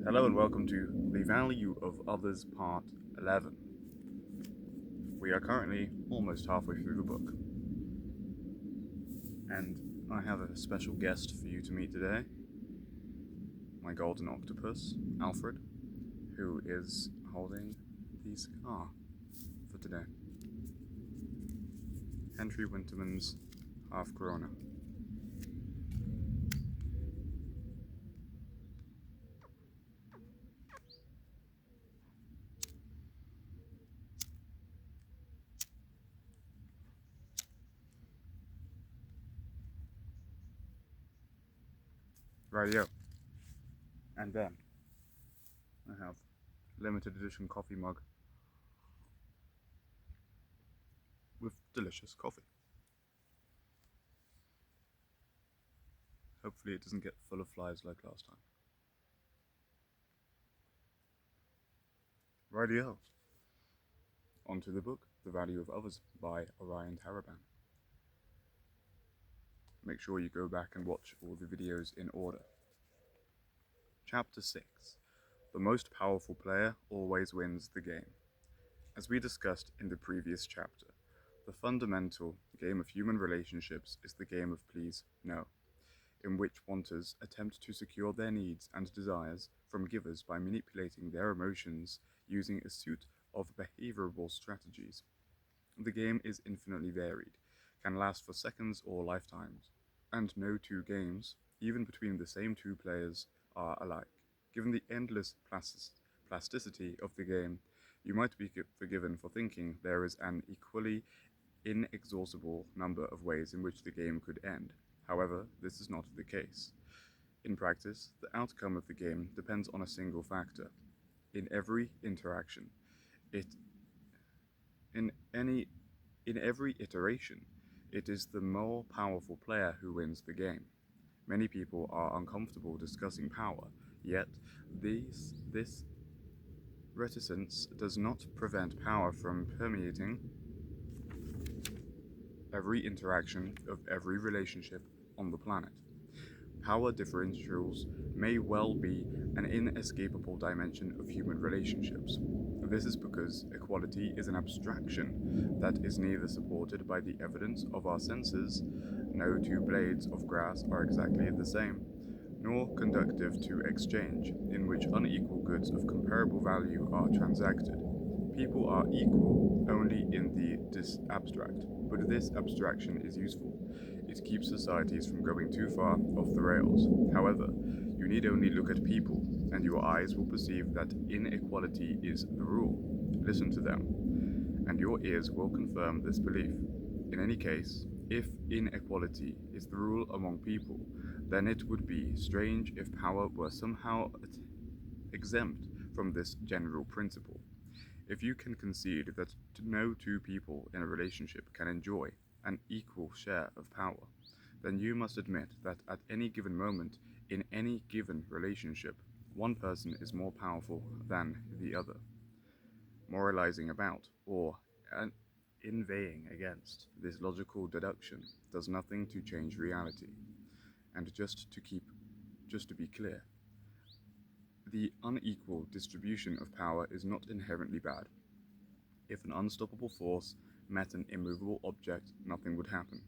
Hello and welcome to The Value of Others Part 11. We are currently almost halfway through the book, and I have a special guest for you to meet today, my golden octopus, Alfred, who is holding the cigar for today. Henry Winterman's Half Corona. Radio. And then I have limited edition coffee mug with delicious coffee. Hopefully it doesn't get full of flies like last time. Radio. Onto the book, The Value of Others by Orion Taraban. Make sure you go back and watch all the videos in order. Chapter 6. The most powerful player always wins the game. As we discussed in the previous chapter, the fundamental game of human relationships is the game of please no, in which wanters attempt to secure their needs and desires from givers by manipulating their emotions using a suite of behavioral strategies. The game is infinitely varied, can last for seconds or lifetimes, and no two games, even between the same two players, are alike. Given the endless plasticity of the game, you might be forgiven for thinking there is an equally inexhaustible number of ways in which the game could end. However, this is not the case. In practice, the outcome of the game depends on a single factor. In every interaction, it in every iteration, it is the more powerful player who wins the game. Many people are uncomfortable discussing power, yet this reticence does not prevent power from permeating every interaction of every relationship on the planet. Power differentials may well be an inescapable dimension of human relationships. This is because equality is an abstraction that is neither supported by the evidence of our senses, no two blades of grass are exactly the same, nor conducive to exchange, in which unequal goods of comparable value are transacted. People are equal only in the abstract, but this abstraction is useful. It keeps societies from going too far off the rails. However, you need only look at people, and your eyes will perceive that inequality is the rule. Listen to them, and your ears will confirm this belief. In any case, if inequality is the rule among people, then it would be strange if power were somehow exempt from this general principle. If you can concede that no two people in a relationship can enjoy an equal share of power, then you must admit that at any given moment, in any given relationship, one person is more powerful than the other. Moralizing about, or inveighing against, this logical deduction does nothing to change reality. And just to be clear, the unequal distribution of power is not inherently bad. If an unstoppable force met an immovable object, nothing would happen.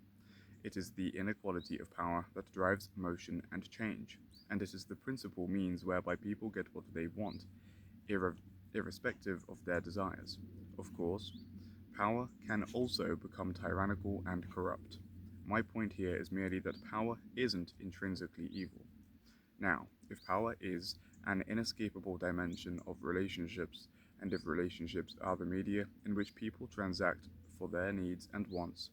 It is the inequality of power that drives motion and change, and it is the principal means whereby people get what they want, irrespective of their desires. Of course, power can also become tyrannical and corrupt. My point here is merely that power isn't intrinsically evil. Now, if power is an inescapable dimension of relationships, and if relationships are the media in which people transact for their needs and wants,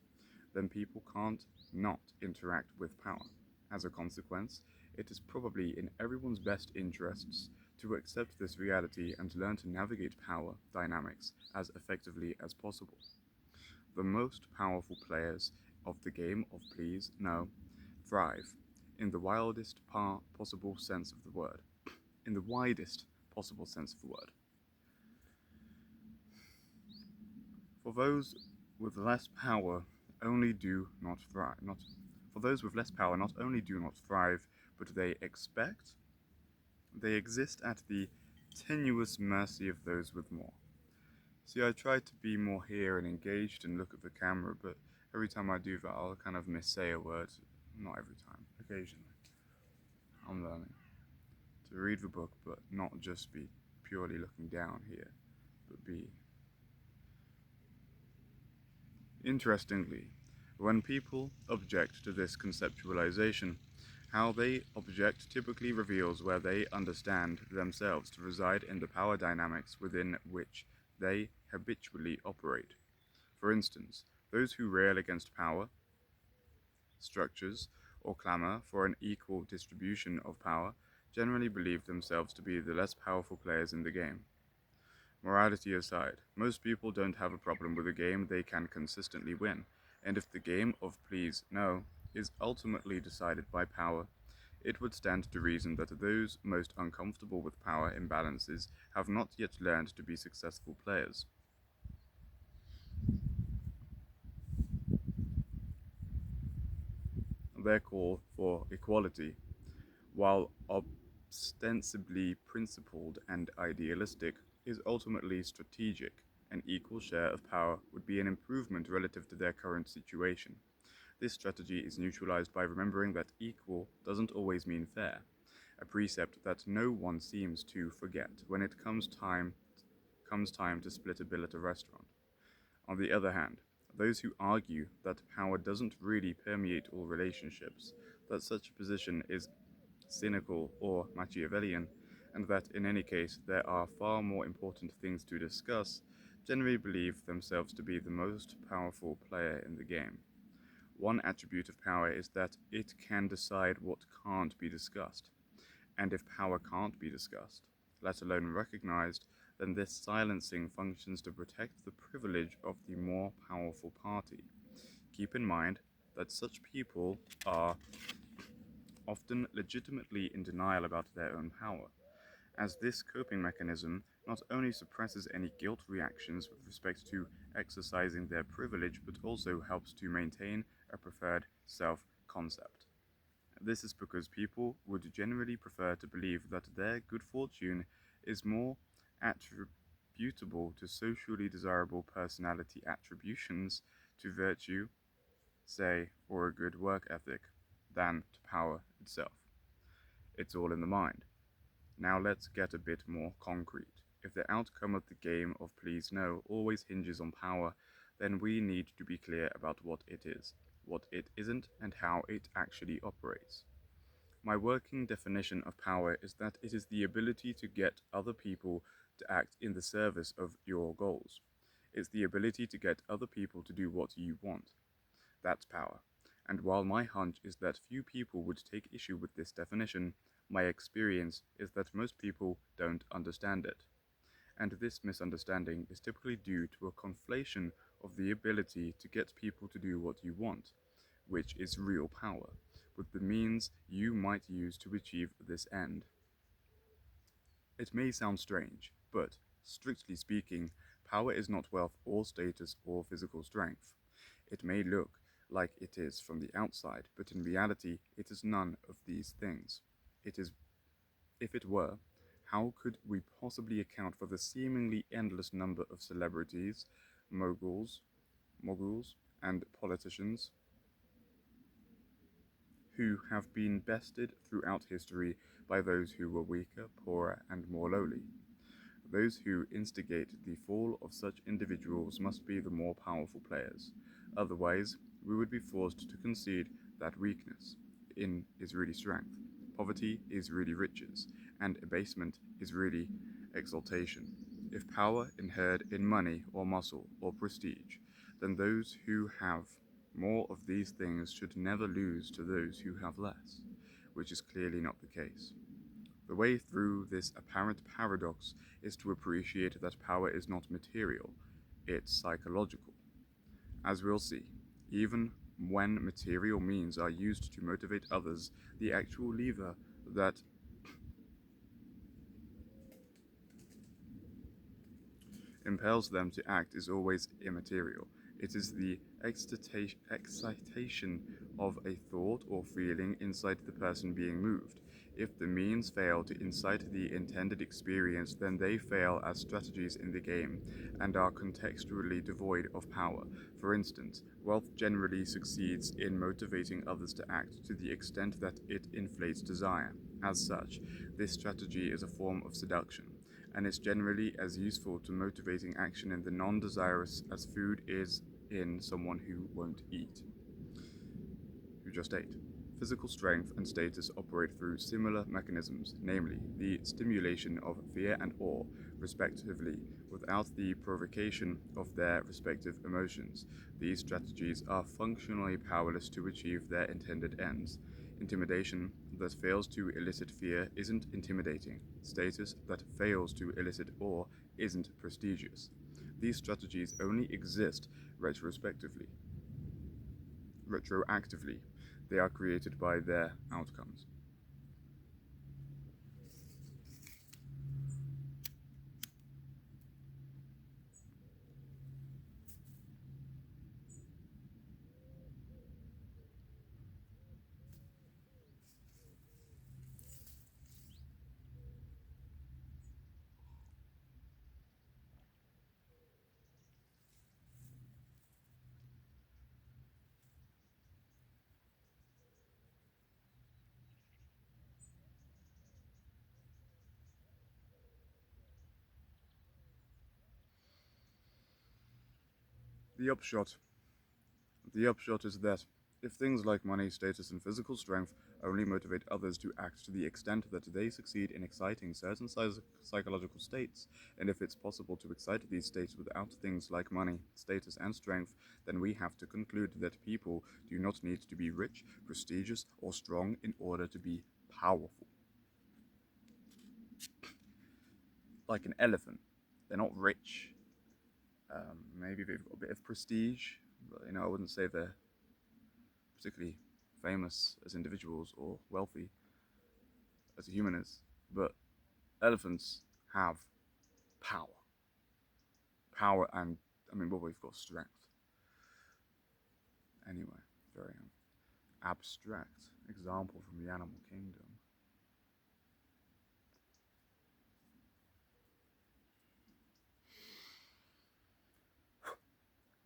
then people can't not interact with power. As a consequence, it is probably in everyone's best interests to accept this reality and learn to navigate power dynamics as effectively as possible. The most powerful players of the game of please no thrive in the wildest possible sense of the word. In the widest possible sense of the word. For those with less power only do not thrive. For those with less power not only do not thrive, but they they exist at the tenuous mercy of those with more. See, I try to be more here and engaged and look at the camera, but every time I do that, I'll kind of missay a word. Not every time, occasionally. I'm learning to read the book, but not just be purely looking down here, but be. Interestingly, when people object to this conceptualization, how they object typically reveals where they understand themselves to reside in the power dynamics within which they habitually operate. For instance, those who rail against power structures or clamor for an equal distribution of power generally believe themselves to be the less powerful players in the game. Morality aside, most people don't have a problem with a game they can consistently win, and if the game of please no is ultimately decided by power, it would stand to reason that those most uncomfortable with power imbalances have not yet learned to be successful players. Their call for equality, while ostensibly principled and idealistic, is ultimately strategic. An equal share of power would be an improvement relative to their current situation. This strategy is neutralized by remembering that equal doesn't always mean fair, a precept that no one seems to forget when it comes time to split a bill at a restaurant. On the other hand, those who argue that power doesn't really permeate all relationships, that such a position is cynical or Machiavellian, and that in any case there are far more important things to discuss, generally believe themselves to be the most powerful player in the game. One attribute of power is that it can decide what can't be discussed, and if power can't be discussed, let alone recognized, then this silencing functions to protect the privilege of the more powerful party. Keep in mind that such people are often legitimately in denial about their own power, as this coping mechanism not only suppresses any guilt reactions with respect to exercising their privilege, but also helps to maintain a preferred self concept. This is because people would generally prefer to believe that their good fortune is more attributable to socially desirable personality attributions, to virtue, say, or a good work ethic, than to power itself. It's all in the mind. Now let's get a bit more concrete. If the outcome of the game of please no always hinges on power, then we need to be clear about what it is, what it isn't, and how it actually operates. My working definition of power is that it is the ability to get other people to act in the service of your goals. It's the ability to get other people to do what you want. That's power. And while my hunch is that few people would take issue with this definition, my experience is that most people don't understand it. And this misunderstanding is typically due to a conflation of the ability to get people to do what you want, which is real power, with the means you might use to achieve this end. It may sound strange, but, strictly speaking, power is not wealth or status or physical strength. It may look like it is from the outside, but in reality it is none of these things. It is, if it were, how could we possibly account for the seemingly endless number of celebrities, moguls, and politicians who have been bested throughout history by those who were weaker, poorer, and more lowly? Those who instigate the fall of such individuals must be the more powerful players. Otherwise, we would be forced to concede that weakness is really strength, poverty is really riches, and abasement is really exaltation. If power inhered in money or muscle or prestige, then those who have more of these things should never lose to those who have less, which is clearly not the case. The way through this apparent paradox is to appreciate that power is not material, it's psychological. As we'll see, even when material means are used to motivate others, the actual lever that impels them to act is always immaterial. It is the excitation of a thought or feeling inside the person being moved. If the means fail to incite the intended experience, then they fail as strategies in the game and are contextually devoid of power. For instance, wealth generally succeeds in motivating others to act to the extent that it inflates desire. As such, this strategy is a form of seduction, and is generally as useful to motivating action in the non desirous as food is in someone who won't eat, who just ate. Physical strength and status operate through similar mechanisms, namely the stimulation of fear and awe, respectively, without the provocation of their respective emotions. These strategies are functionally powerless to achieve their intended ends. Intimidation that fails to elicit fear isn't intimidating. Status that fails to elicit awe isn't prestigious. These strategies only exist retrospectively, retroactively. They are created by their outcomes. The upshot. The upshot is that if things like money, status, and physical strength only motivate others to act to the extent that they succeed in exciting certain psychological states, and if it's possible to excite these states without things like money, status, and strength, then we have to conclude that people do not need to be rich, prestigious, or strong in order to be powerful. Like an elephant, they're not rich. Maybe they've got a bit of prestige, but I wouldn't say they're particularly famous as individuals or wealthy as a human is. But elephants have power. Power and, well, we've got strength. Anyway, very abstract example from the animal kingdom.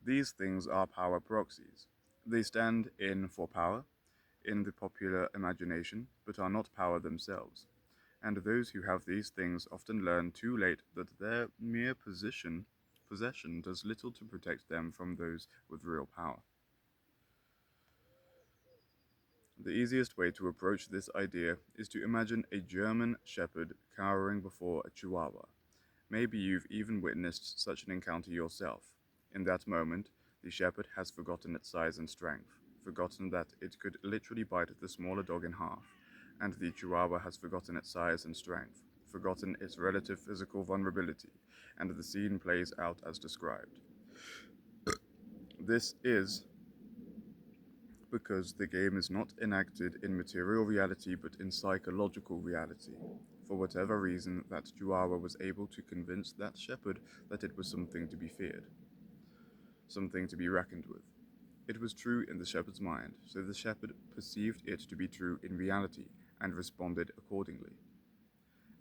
These things are power proxies. They stand in for power in the popular imagination, but are not power themselves. And those who have these things often learn too late that their mere possession does little to protect them from those with real power. The easiest way to approach this idea is to imagine a German shepherd cowering before a chihuahua. Maybe you've even witnessed such an encounter yourself. In that moment, the shepherd has forgotten its size and strength, forgotten that it could literally bite the smaller dog in half, and the chihuahua has forgotten its size and strength, forgotten its relative physical vulnerability, and the scene plays out as described. This is because the game is not enacted in material reality but in psychological reality. For whatever reason, that Chihuahua was able to convince that shepherd that it was something to be feared, something to be reckoned with. It was true in the shepherd's mind, so the shepherd perceived it to be true in reality and responded accordingly.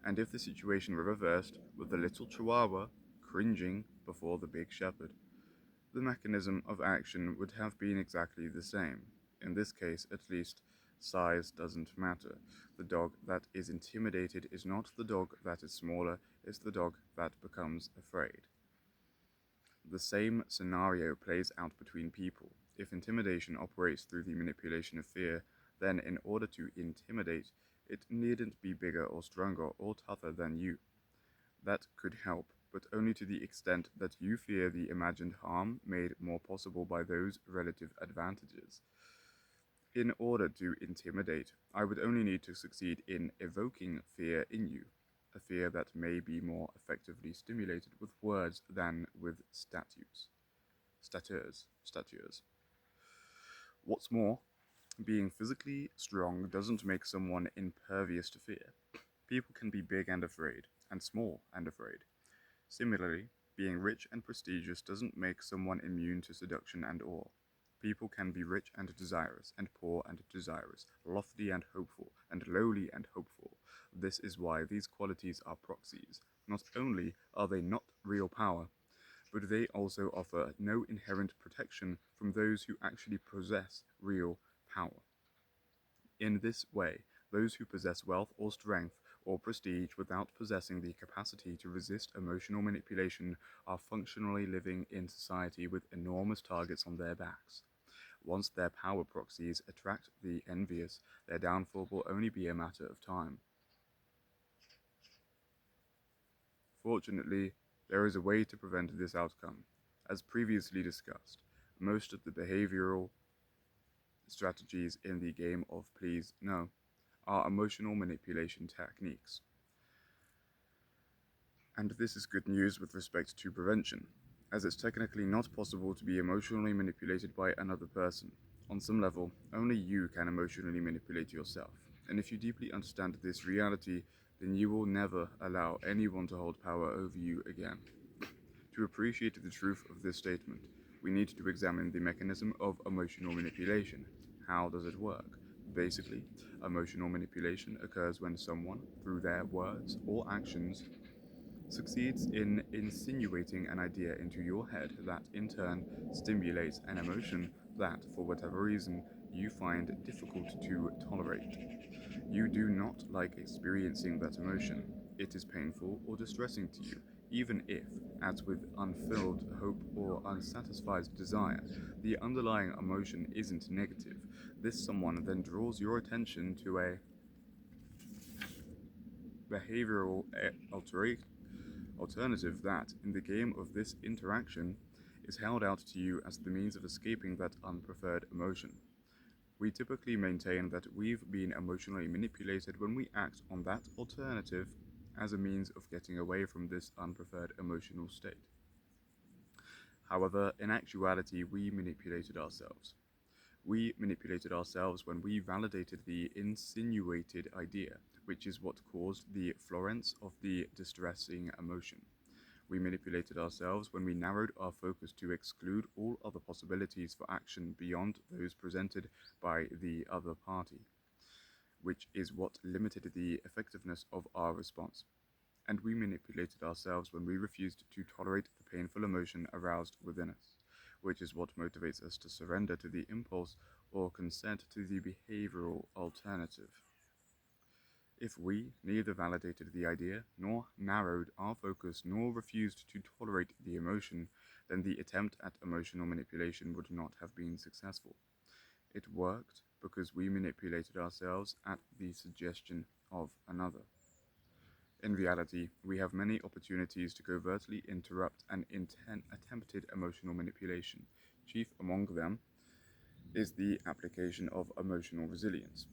And if the situation were reversed, with the little Chihuahua cringing before the big shepherd, the mechanism of action would have been exactly the same. In this case, at least, size doesn't matter. The dog that is intimidated is not the dog that is smaller, it's the dog that becomes afraid. The same scenario plays out between people. If intimidation operates through the manipulation of fear, then in order to intimidate, it needn't be bigger or stronger or tougher than you. That could help, but only to the extent that you fear the imagined harm made more possible by those relative advantages. In order to intimidate, I would only need to succeed in evoking fear in you, a fear that may be more effectively stimulated with words than with statures. What's more, being physically strong doesn't make someone impervious to fear. People can be big and afraid, and small and afraid. Similarly, being rich and prestigious doesn't make someone immune to seduction and awe. People can be rich and desirous, and poor and desirous, lofty and hopeful, and lowly and hopeful. This is why these qualities are proxies. Not only are they not real power, but they also offer no inherent protection from those who actually possess real power. In this way, those who possess wealth or strength or prestige without possessing the capacity to resist emotional manipulation are functionally living in society with enormous targets on their backs. Once their power proxies attract the envious, their downfall will only be a matter of time. Fortunately, there is a way to prevent this outcome. As previously discussed, most of the behavioral strategies in the game of Please No are emotional manipulation techniques. And this is good news with respect to prevention, as it's technically not possible to be emotionally manipulated by another person. On some level, only you can emotionally manipulate yourself, and if you deeply understand this reality, then you will never allow anyone to hold power over you again. To appreciate the truth of this statement, we need to examine the mechanism of emotional manipulation. How does it work? Basically, emotional manipulation occurs when someone, through their words or actions, succeeds in insinuating an idea into your head that in turn stimulates an emotion that, for whatever reason, you find difficult to tolerate. You do not like experiencing that emotion. It is painful or distressing to you, even if, as with unfilled hope or unsatisfied desire, the underlying emotion isn't negative. This someone then draws your attention to a behavioral alternative that, in the game of this interaction, is held out to you as the means of escaping that unpreferred emotion. We typically maintain that we've been emotionally manipulated when we act on that alternative as a means of getting away from this unpreferred emotional state. However, in actuality, we manipulated ourselves. We manipulated ourselves when we validated the insinuated idea, which is what caused the florence of the distressing emotion. We manipulated ourselves when we narrowed our focus to exclude all other possibilities for action beyond those presented by the other party, which is what limited the effectiveness of our response. And we manipulated ourselves when we refused to tolerate the painful emotion aroused within us, which is what motivates us to surrender to the impulse or consent to the behavioral alternative. If we neither validated the idea, nor narrowed our focus, nor refused to tolerate the emotion, then the attempt at emotional manipulation would not have been successful. It worked because we manipulated ourselves at the suggestion of another. In reality, we have many opportunities to covertly interrupt an attempted emotional manipulation. Chief among them is the application of emotional resilience.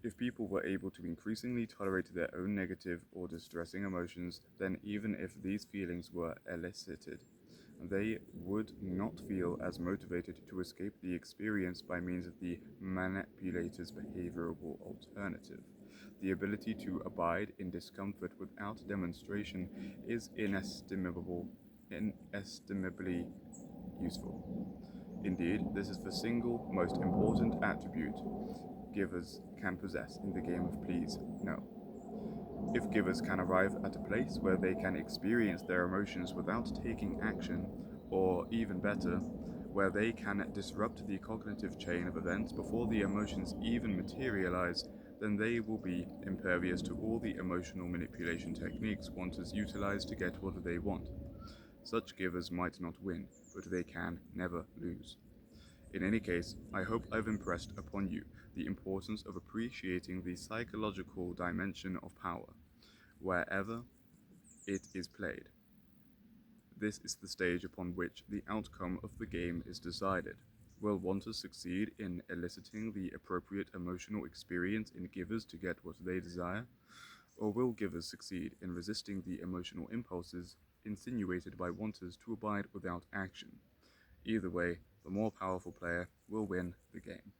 If people were able to increasingly tolerate their own negative or distressing emotions, then even if these feelings were elicited, they would not feel as motivated to escape the experience by means of the manipulator's behavioral alternative. The ability to abide in discomfort without demonstration is inestimably useful. Indeed, this is the single most important attribute givers can possess in the game of Please No. If givers can arrive at a place where they can experience their emotions without taking action, or even better, where they can disrupt the cognitive chain of events before the emotions even materialize, then they will be impervious to all the emotional manipulation techniques wanters utilize to get what they want. Such givers might not win, but they can never lose. In any case, I hope I've impressed upon you the importance of appreciating the psychological dimension of power, wherever it is played. This is the stage upon which the outcome of the game is decided. Will wanters succeed in eliciting the appropriate emotional experience in givers to get what they desire? Or will givers succeed in resisting the emotional impulses insinuated by wanters to abide without action? Either way, the more powerful player will win the game.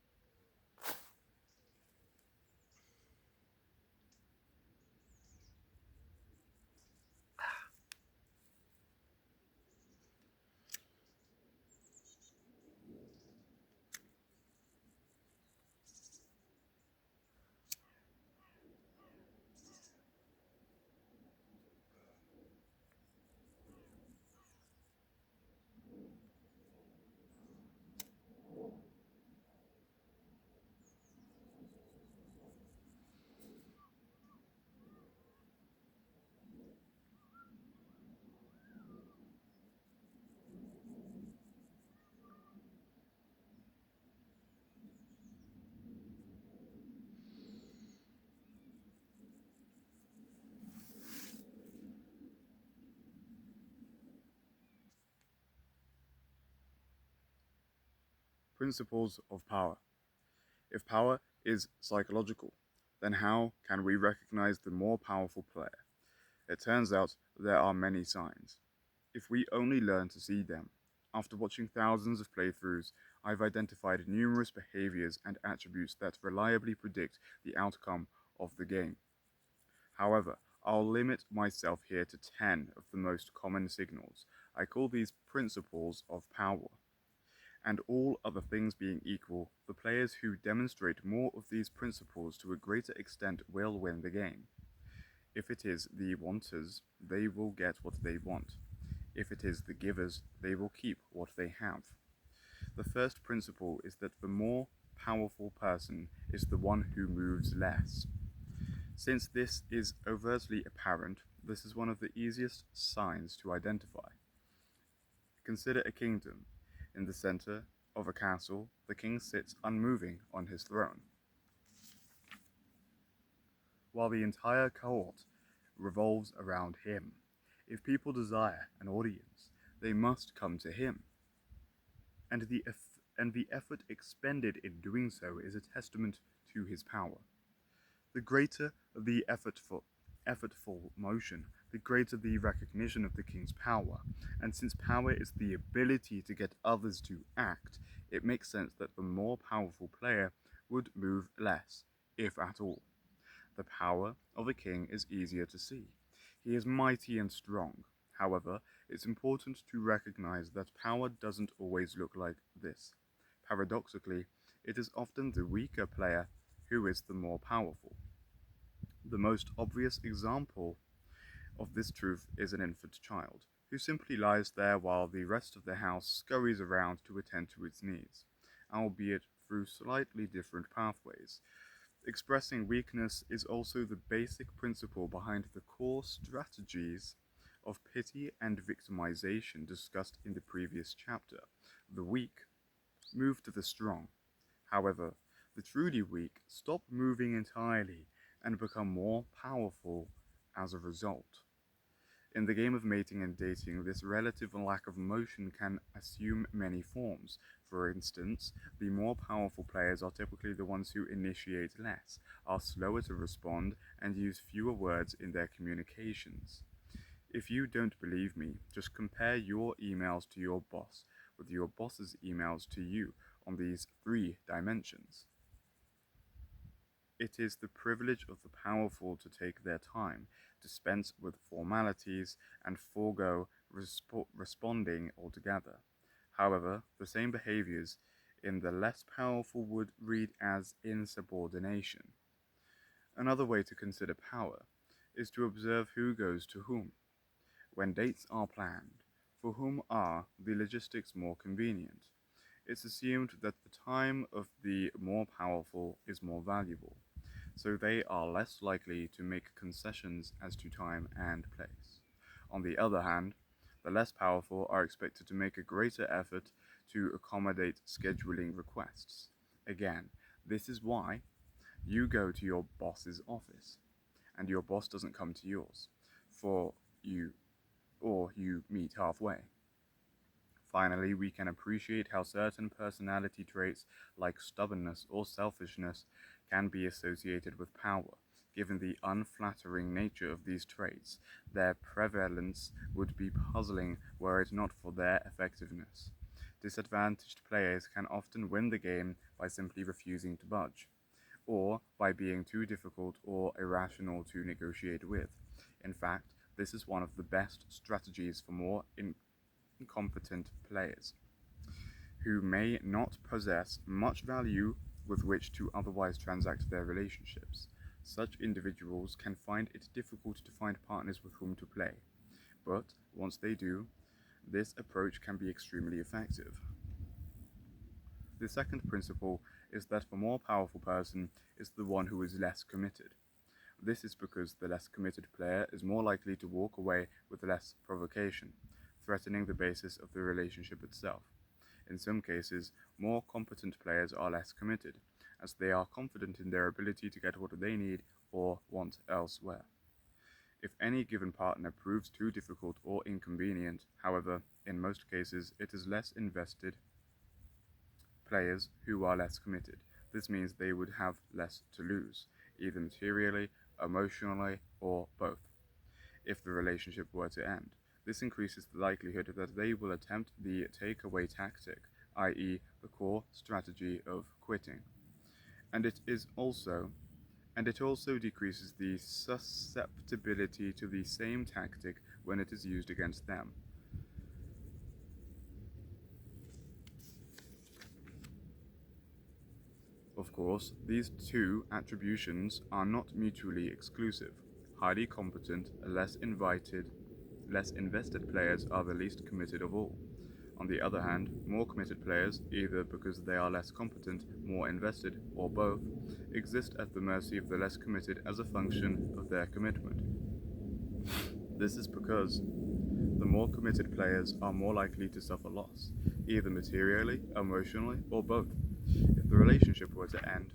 Principles of power. If power is psychological, then how can we recognize the more powerful player? It turns out there are many signs. If we only learn to see them, after watching thousands of playthroughs, I've identified numerous behaviors and attributes that reliably predict the outcome of the game. However, I'll limit myself here to 10 of the most common signals. I call these principles of power. And all other things being equal, the players who demonstrate more of these principles to a greater extent will win the game. If it is the wanters, they will get what they want. If it is the givers, they will keep what they have. The first principle is that the more powerful person is the one who moves less. Since this is overtly apparent, this is one of the easiest signs to identify. Consider a kingdom. In the center of a castle, the king sits unmoving on his throne, while the entire court revolves around him. If people desire an audience, they must come to him, and the effort expended in doing so is a testament to his power. The greater the effortful motion, the greater the recognition of the king's power. And since power is the ability to get others to act, it makes sense that the more powerful player would move less, if at all. The power of a king is easier to see. He is mighty and strong. However, it's important to recognize that power doesn't always look like this. Paradoxically, it is often the weaker player who is the more powerful. The most obvious example of this truth is an infant child, who simply lies there while the rest of the house scurries around to attend to its needs, albeit through slightly different pathways. Expressing weakness is also the basic principle behind the core strategies of pity and victimization discussed in the previous chapter. The weak move to the strong. However, the truly weak stop moving entirely and become more powerful as a result. In the game of mating and dating, this relative lack of motion can assume many forms. For instance, the more powerful players are typically the ones who initiate less, are slower to respond, and use fewer words in their communications. If you don't believe me, just compare your emails to your boss with your boss's emails to you on these 3 dimensions. It is the privilege of the powerful to take their time, dispense with formalities, and forego responding altogether. However, the same behaviors in the less powerful would read as insubordination. Another way to consider power is to observe who goes to whom. When dates are planned, for whom are the logistics more convenient? It's assumed that the time of the more powerful is more valuable, so they are less likely to make concessions as to time and place. On the other hand, the less powerful are expected to make a greater effort to accommodate scheduling requests. Again, this is why you go to your boss's office, and your boss doesn't come to yours, for you, or you meet halfway. Finally, we can appreciate how certain personality traits like stubbornness or selfishness can be associated with power. Given the unflattering nature of these traits, their prevalence would be puzzling were it not for their effectiveness. Disadvantaged players can often win the game by simply refusing to budge, or by being too difficult or irrational to negotiate with. In fact, this is one of the best strategies for more incompetent players, who may not possess much value with which to otherwise transact their relationships. Such individuals can find it difficult to find partners with whom to play, but once they do, this approach can be extremely effective. The second principle is that the more powerful person is the one who is less committed. This is because the less committed player is more likely to walk away with less provocation, threatening the basis of the relationship itself. In some cases, more competent players are less committed, as they are confident in their ability to get what they need or want elsewhere. If any given partner proves too difficult or inconvenient, however, in most cases it is less invested players who are less committed. This means they would have less to lose, either materially, emotionally, or both, if the relationship were to end. This increases the likelihood that they will attempt the takeaway tactic, i.e., the core strategy of quitting. And it is also and it also decreases the susceptibility to the same tactic when it is used against them. Of course, these two attributions are not mutually exclusive. Highly competent, less invested players are the least committed of all. On the other hand, more committed players, either because they are less competent, more invested, or both, exist at the mercy of the less committed as a function of their commitment. This is because the more committed players are more likely to suffer loss, either materially, emotionally, or both, if the relationship were to end.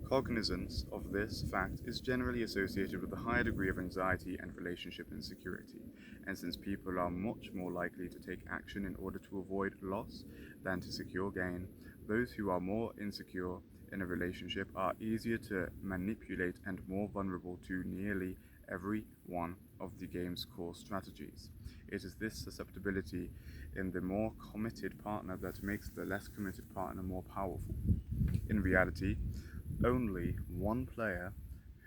Cognizance of this fact is generally associated with a higher degree of anxiety and relationship insecurity, and since people are much more likely to take action in order to avoid loss than to secure gain, those who are more insecure in a relationship are easier to manipulate and more vulnerable to nearly every one of the game's core strategies. It is this susceptibility in the more committed partner that makes the less committed partner more powerful. In reality, only one player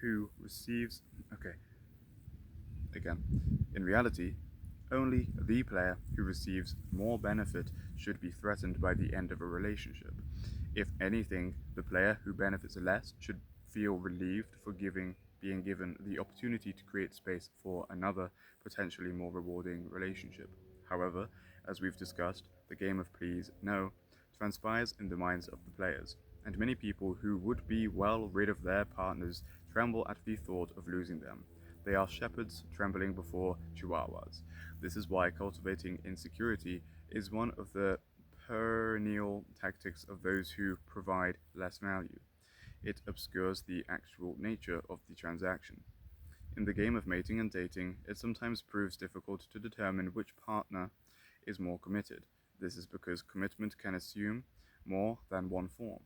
who receives. Okay, again. In reality, only the player who receives more benefit should be threatened by the end of a relationship. If anything, the player who benefits less should feel relieved for being given the opportunity to create space for another, potentially more rewarding relationship. However, as we've discussed, the game of please no transpires in the minds of the players, and many people who would be well rid of their partners tremble at the thought of losing them. They are shepherds trembling before chihuahuas. This is why cultivating insecurity is one of the perennial tactics of those who provide less value. It obscures the actual nature of the transaction. In the game of mating and dating, it sometimes proves difficult to determine which partner is more committed. This is because commitment can assume more than one form.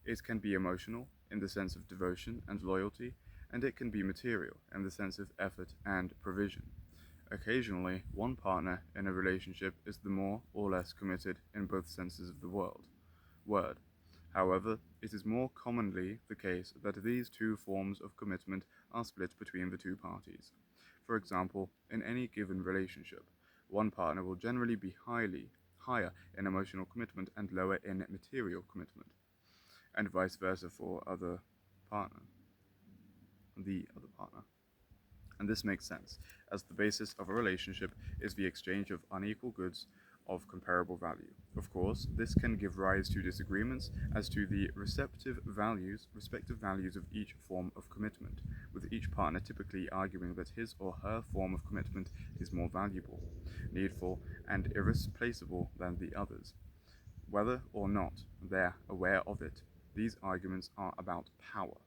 It can be emotional, in the sense of devotion and loyalty, and it can be material, in the sense of effort and provision. Occasionally, one partner in a relationship is the more or less committed in both senses of the word. However, it is more commonly the case that these two forms of commitment are split between the two parties. For example, in any given relationship, one partner will generally be higher in emotional commitment and lower in material commitment, and vice versa for the other partner. And this makes sense, as the basis of a relationship is the exchange of unequal goods of comparable value. Of course, this can give rise to disagreements as to the respective values of each form of commitment, with each partner typically arguing that his or her form of commitment is more valuable, needful, and irreplaceable than the others. Whether or not they're aware of it, these arguments are about power,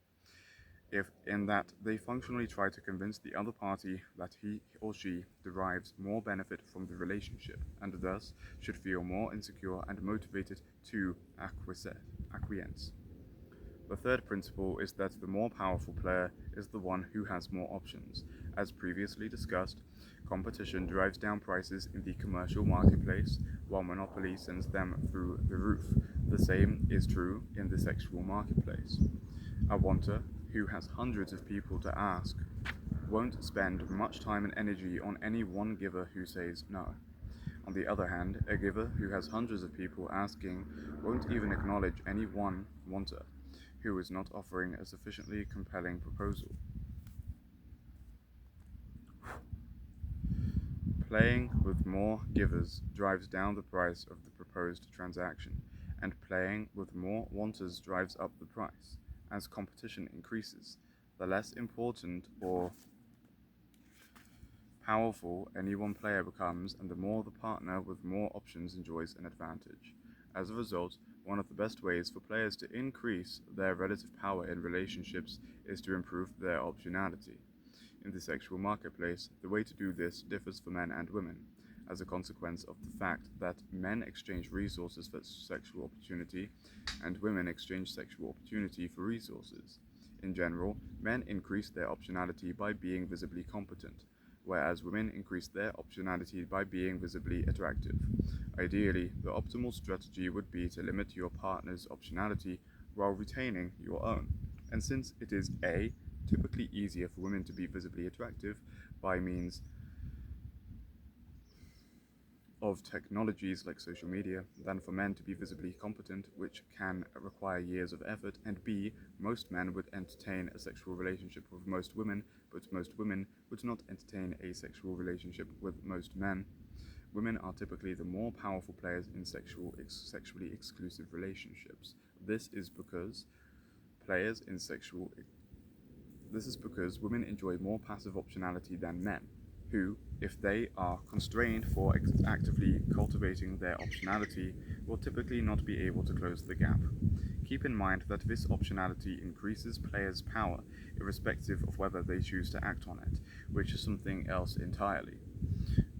if in that they functionally try to convince the other party that he or she derives more benefit from the relationship, and thus should feel more insecure and motivated to acquiesce. The third principle is that the more powerful player is the one who has more options. As previously discussed, competition drives down prices in the commercial marketplace, while monopoly sends them through the roof. The same is true in the sexual marketplace. A wanter who has hundreds of people to ask won't spend much time and energy on any one giver who says no. On the other hand, a giver who has hundreds of people asking won't even acknowledge any one wanter who is not offering a sufficiently compelling proposal. Playing with more givers drives down the price of the proposed transaction, and playing with more wanters drives up the price. As competition increases, the less important or powerful any one player becomes, and the more the partner with more options enjoys an advantage. As a result, one of the best ways for players to increase their relative power in relationships is to improve their optionality. In the sexual marketplace, the way to do this differs for men and women. as a consequence of the fact that men exchange resources for sexual opportunity and women exchange sexual opportunity for resources. In general, men increase their optionality by being visibly competent, whereas women increase their optionality by being visibly attractive. Ideally, the optimal strategy would be to limit your partner's optionality while retaining your own. And since it is A, typically easier for women to be visibly attractive by means of technologies like social media than for men to be visibly competent, which can require years of effort, and B, most men would entertain a sexual relationship with most women, but most women would not entertain a sexual relationship with most men. Women are typically the more powerful players in sexually exclusive relationships. This is because players in sexual this is because women enjoy more passive optionality than men, who, if they are constrained for actively cultivating their optionality, will typically not be able to close the gap. Keep in mind that this optionality increases players' power, irrespective of whether they choose to act on it, which is something else entirely.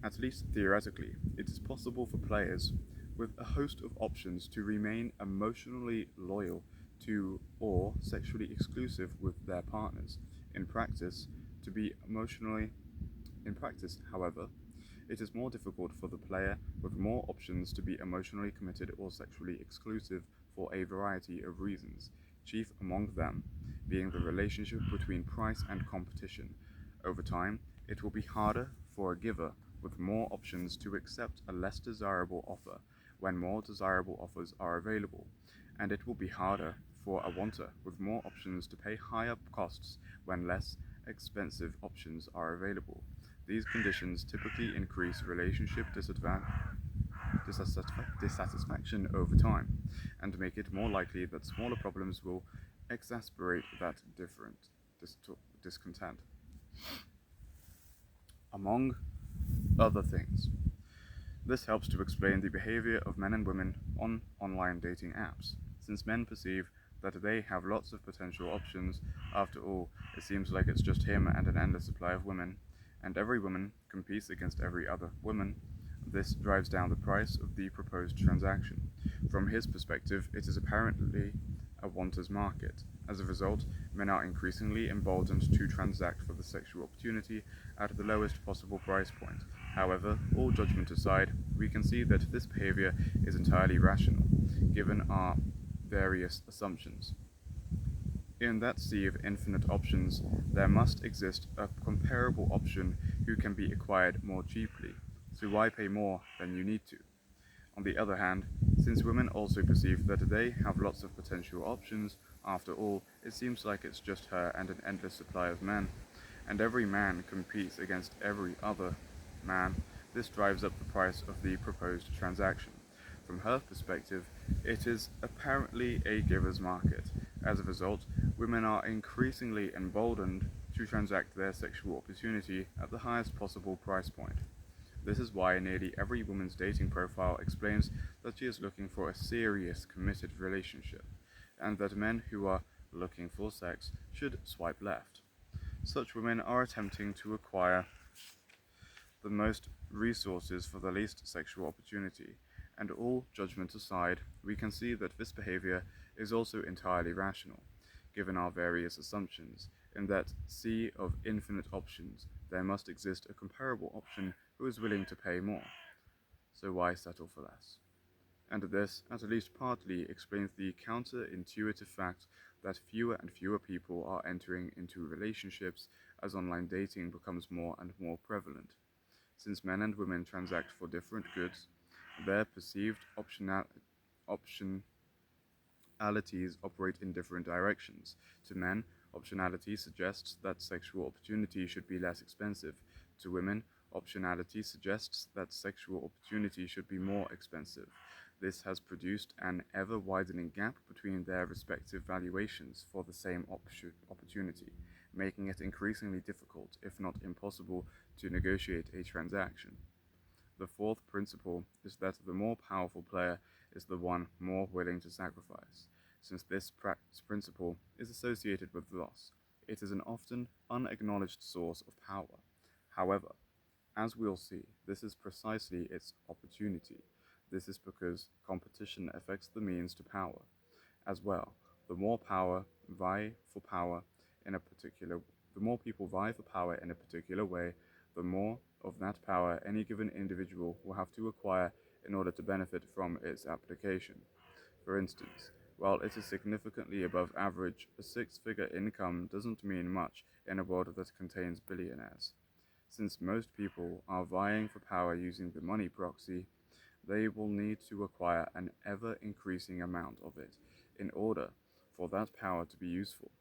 At least theoretically, it is possible for players with a host of options to remain emotionally loyal to or sexually exclusive with their partners. In practice, to be emotionally in practice, however, it is more difficult for the player with more options to be emotionally committed or sexually exclusive for a variety of reasons, chief among them being the relationship between price and competition. Over time, it will be harder for a giver with more options to accept a less desirable offer when more desirable offers are available, and it will be harder for a wanter with more options to pay higher costs when less expensive options are available. These conditions typically increase relationship dissatisfaction over time, and make it more likely that smaller problems will exacerbate that different discontent. Among other things, this helps to explain the behavior of men and women on online dating apps. Since men perceive that they have lots of potential options, after all, it seems like it's just him and an endless supply of women, and every woman competes against every other woman. This drives down the price of the proposed transaction. From his perspective, it is apparently a wanter's market. As a result, men are increasingly emboldened to transact for the sexual opportunity at the lowest possible price point. However, all judgment aside, we can see that this behavior is entirely rational, given our various assumptions. In that sea of infinite options, there must exist a comparable option who can be acquired more cheaply, so why pay more than you need to? On the other hand, since women also perceive that they have lots of potential options, after all, it seems like it's just her and an endless supply of men, and every man competes against every other man, this drives up the price of the proposed transaction. From her perspective, it is apparently a giver's market. As a result, women are increasingly emboldened to transact their sexual opportunity at the highest possible price point. This is why nearly every woman's dating profile explains that she is looking for a serious, committed relationship, and that men who are looking for sex should swipe left. Such women are attempting to acquire the most resources for the least sexual opportunity, and all judgment aside, we can see that this behavior is also entirely rational, given our various assumptions. In that sea of infinite options, there must exist a comparable option who is willing to pay more. So why settle for less? And this, at least partly, explains the counterintuitive fact that fewer and fewer people are entering into relationships as online dating becomes more and more prevalent. Since men and women transact for different goods, their perceived optionalities operate in different directions. To men, optionality suggests that sexual opportunity should be less expensive. To women, optionality suggests that sexual opportunity should be more expensive. This has produced an ever-widening gap between their respective valuations for the same opportunity, making it increasingly difficult, if not impossible, to negotiate a transaction. The fourth principle is that the more powerful player is the one more willing to sacrifice. Since this principle is associated with loss, it is an often unacknowledged source of power. However, As we'll see, this is precisely its opportunity. This is because competition affects the means to power as well. The more power vie for power in a particular the more people vie for power in a particular way, the more of that power any given individual will have to acquire in order to benefit from its application. For instance, while it is significantly above average, a six-figure income doesn't mean much in a world that contains billionaires. Since most people are vying for power using the money proxy, they will need to acquire an ever increasing amount of it in order for that power to be useful.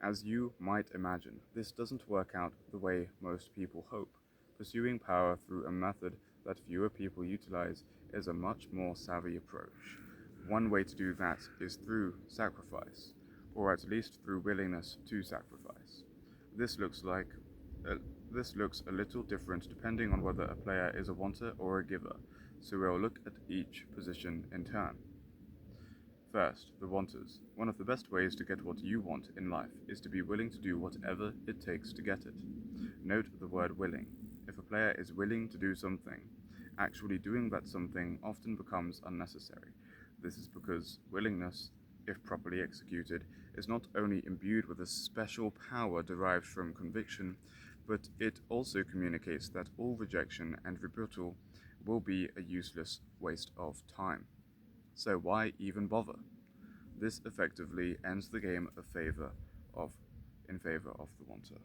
As you might imagine, this doesn't work out the way most people hope. Pursuing power through a method that fewer people utilize is a much more savvy approach. One way to do that is through sacrifice, or at least through willingness to sacrifice. This looks like uh, this looks a little different depending on whether a player is a wanter or a giver, so we'll look at each position in turn. First, the wanters. One of the best ways to get what you want in life is to be willing to do whatever it takes to get it. Note the word willing. If a player is willing to do something, actually doing that something often becomes unnecessary. This is because willingness, if properly executed, is not only imbued with a special power derived from conviction, but it also communicates that all rejection and rebuttal will be a useless waste of time. So why even bother? This effectively ends the game of in favor of the wanter.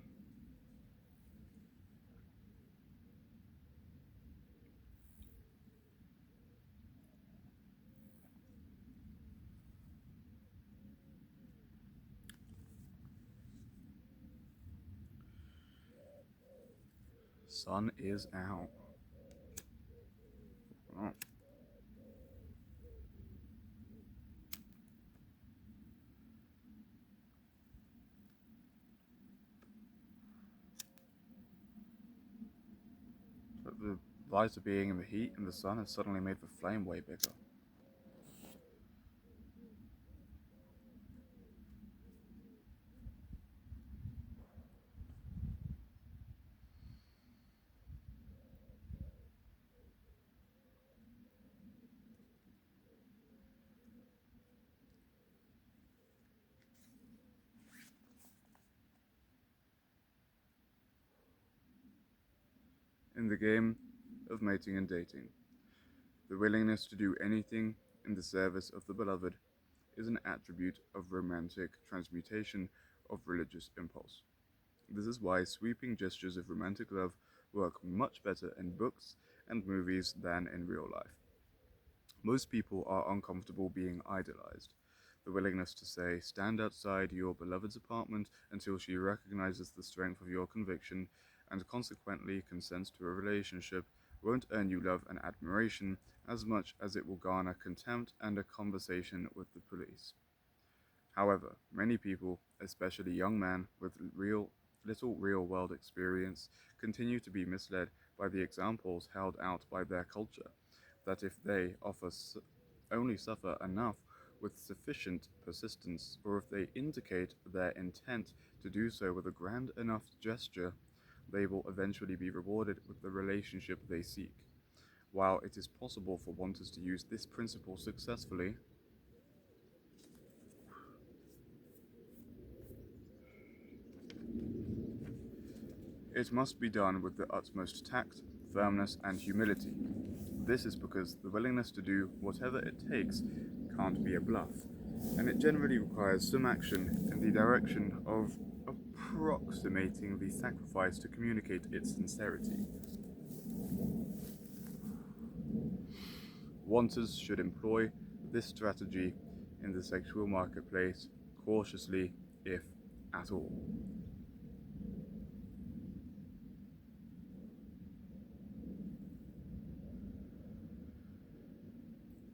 Sun is out. Oh. But the lighter being in the heat and the sun has suddenly made the flame way bigger. In the game of mating and dating, the willingness to do anything in the service of the beloved is an attribute of romantic transmutation of religious impulse. This is why sweeping gestures of romantic love work much better in books and movies than in real life. Most people are uncomfortable being idolized. The willingness to say, stand outside your beloved's apartment until she recognizes the strength of your conviction and consequently consents to a relationship won't earn you love and admiration as much as it will garner contempt and a conversation with the police. However, many people, especially young men with little real-world experience, continue to be misled by the examples held out by their culture, that if they only suffer enough with sufficient persistence, or if they indicate their intent to do so with a grand enough gesture, they will eventually be rewarded with the relationship they seek. While it is possible for wanters to use this principle successfully, it must be done with the utmost tact, firmness, and humility. This is because the willingness to do whatever it takes can't be a bluff, and it generally requires some action in the direction of approximating the sacrifice to communicate its sincerity. Wanters should employ this strategy in the sexual marketplace cautiously, if at all.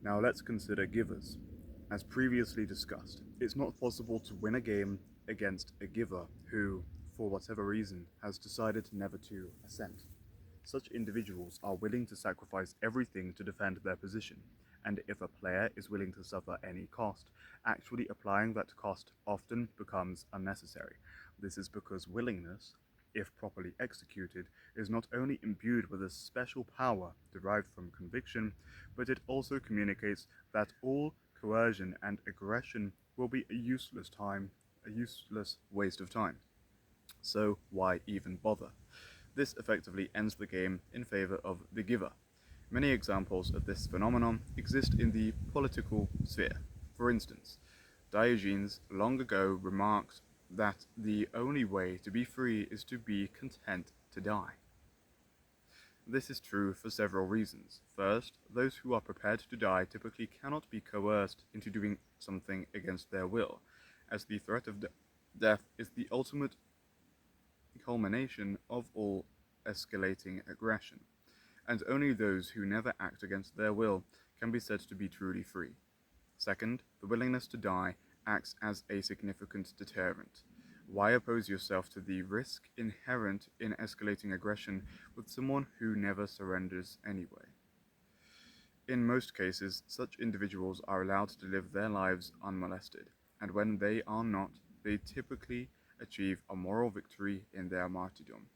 Now let's consider givers. As previously discussed, it's not possible to win a game against a giver who, for whatever reason, has decided never to assent. Such individuals are willing to sacrifice everything to defend their position, and if a player is willing to suffer any cost, actually applying that cost often becomes unnecessary. This is because willingness if properly executed, is not only imbued with a special power derived from conviction, but it also communicates that all coercion and aggression will be a useless waste of time. So why even bother? This effectively ends the game in favor of the giver. Many examples of this phenomenon exist in the political sphere. For instance, Diogenes long ago remarked that the only way to be free is to be content to die. This is true for several reasons. First, those who are prepared to die typically cannot be coerced into doing something against their will, as the threat of death is the ultimate culmination of all escalating aggression, and only those who never act against their will can be said to be truly free. Second, the willingness to die acts as a significant deterrent. Why oppose yourself to the risk inherent in escalating aggression with someone who never surrenders anyway? In most cases, such individuals are allowed to live their lives unmolested, and when they are not, they typically achieve a moral victory in their martyrdom.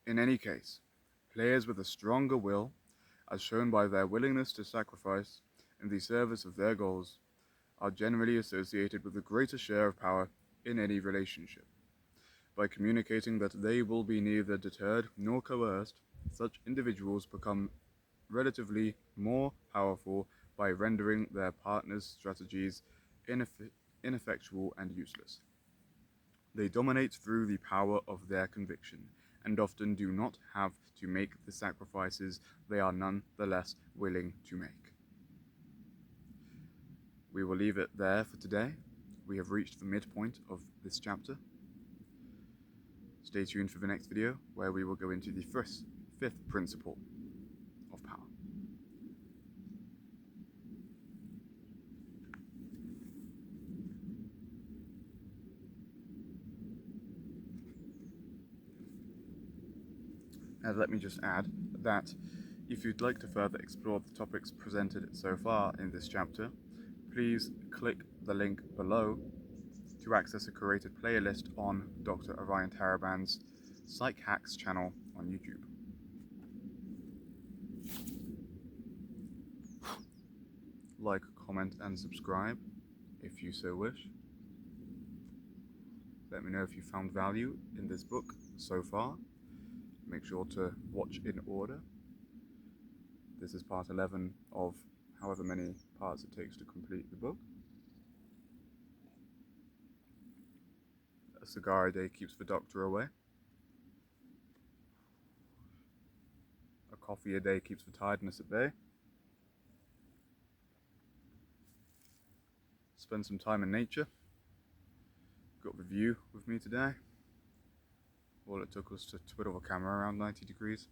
In any case, players with a stronger will, as shown by their willingness to sacrifice in the service of their goals, are generally associated with a greater share of power in any relationship. By communicating that they will be neither deterred nor coerced, such individuals become relatively more powerful by rendering their partner's strategies ineffectual and useless. They dominate through the power of their conviction, and often do not have to make the sacrifices they are none the less willing to make. We will leave it there for today. We have reached the midpoint of this chapter. Stay tuned for the next video, where we will go into the fifth principle of power. And let me just add that if you'd like to further explore the topics presented so far in this chapter, please click the link below to access a curated playlist on Dr. Orion Taraban's Psych Hacks channel on YouTube. Like, comment, and subscribe if you so wish. Let me know if you found value in this book so far. Make sure to watch in order. This is part 11 of however many parts it takes to complete the book. A cigar a day keeps the doctor away. A coffee a day keeps the tiredness at bay. Spend some time in nature. Got the view with me today. All it took was to twiddle the camera around 90 degrees.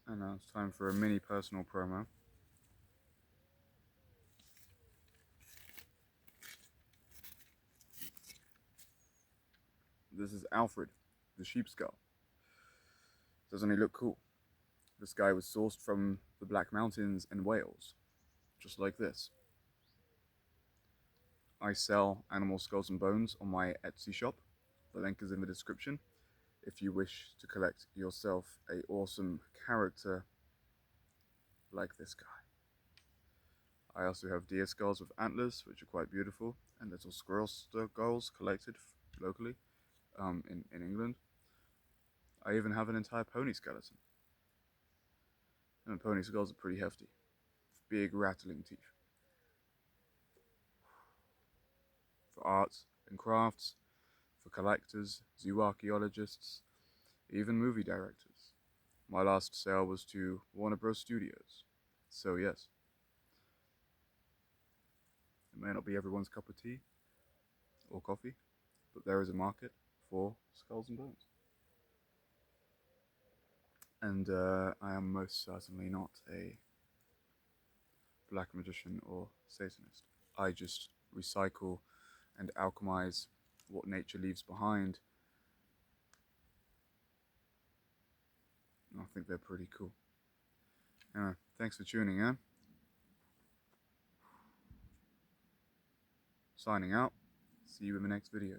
And now it's time for a mini personal promo. This is Alfred, the sheep skull. Doesn't he look cool? This guy was sourced from the Black Mountains in Wales, just like this. I sell animal skulls and bones on my Etsy shop. The link is in the description if you wish to collect yourself an awesome character like this guy. I also have deer skulls with antlers, which are quite beautiful, and little squirrel skulls collected locally in England. I even have an entire pony skeleton. And pony skulls are pretty hefty. Big rattling teeth. For arts and crafts, for collectors, zoo archaeologists, even movie directors. My last sale was to Warner Bros. Studios. So yes, it may not be everyone's cup of tea or coffee, but there is a market for skulls and bones. And I am most certainly not a black magician or Satanist. I just recycle and alchemize what nature leaves behind I think they're pretty cool. Anyway, thanks for tuning in. Signing out. See you in the next video.